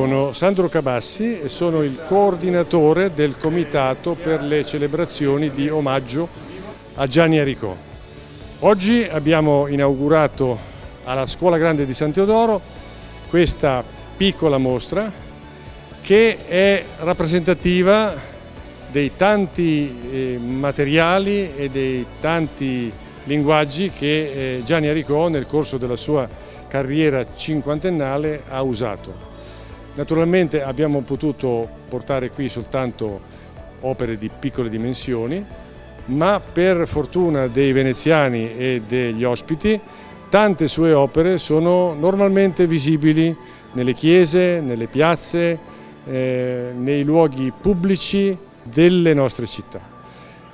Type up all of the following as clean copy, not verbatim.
sono Sandro Cabassi e sono il coordinatore del comitato per le celebrazioni di omaggio a Gianni Aricò. Oggi abbiamo inaugurato alla Scuola Grande di San Teodoro questa piccola mostra che è rappresentativa dei tanti materiali e dei tanti linguaggi che Gianni Aricò nel corso della sua carriera cinquantennale ha usato. Naturalmente abbiamo potuto portare qui soltanto opere di piccole dimensioni, ma per fortuna dei veneziani e degli ospiti tante sue opere sono normalmente visibili nelle chiese, nelle piazze, nei luoghi pubblici delle nostre città.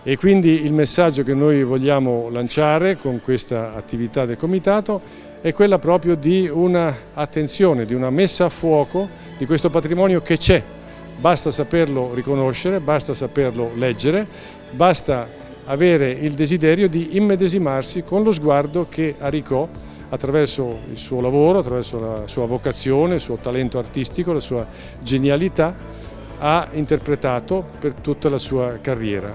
E quindi il messaggio che noi vogliamo lanciare con questa attività del comitato è quella proprio di una attenzione, di una messa a fuoco di questo patrimonio che c'è. Basta saperlo riconoscere, basta saperlo leggere, basta avere il desiderio di immedesimarsi con lo sguardo che Aricò, attraverso il suo lavoro, attraverso la sua vocazione, il suo talento artistico, la sua genialità, ha interpretato per tutta la sua carriera.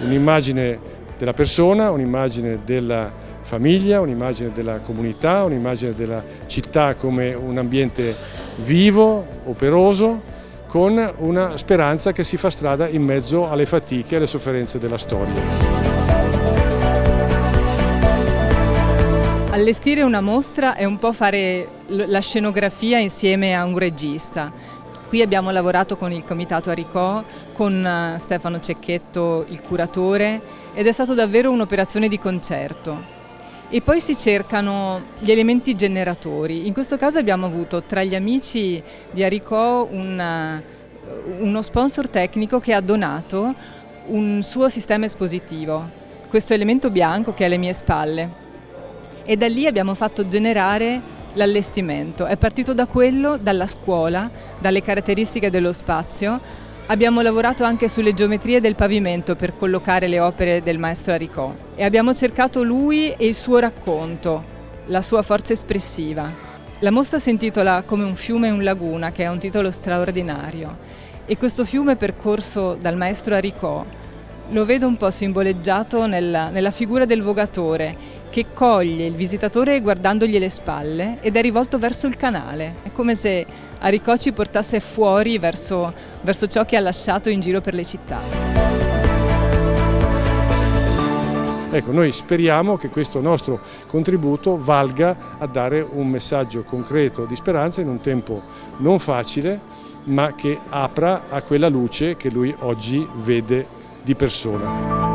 Un'immagine della persona, un'immagine della famiglia, un'immagine della comunità, un'immagine della città come un ambiente vivo, operoso, con una speranza che si fa strada in mezzo alle fatiche e alle sofferenze della storia. Allestire una mostra è un po' fare la scenografia insieme a un regista. Qui abbiamo lavorato con il Comitato Aricò, con Stefano Cecchetto, il curatore, ed è stato davvero un'operazione di concerto. E poi si cercano gli elementi generatori. In questo caso abbiamo avuto tra gli amici di Aricò uno sponsor tecnico che ha donato un suo sistema espositivo, questo elemento bianco che è alle mie spalle. E da lì abbiamo fatto generare l'allestimento. È partito da quello, dalla scuola, dalle caratteristiche dello spazio. Abbiamo lavorato anche sulle geometrie del pavimento per collocare le opere del maestro Aricò e abbiamo cercato lui e il suo racconto, la sua forza espressiva. La mostra si intitola Come un fiume e un laguna, che è un titolo straordinario, e questo fiume percorso dal maestro Aricò lo vedo un po' simboleggiato nella figura del vogatore che coglie il visitatore guardandogli le spalle ed è rivolto verso il canale. È come se Aricò ci portasse fuori verso ciò che ha lasciato in giro per le città. Ecco, noi speriamo che questo nostro contributo valga a dare un messaggio concreto di speranza in un tempo non facile, ma che apra a quella luce che lui oggi vede di persona.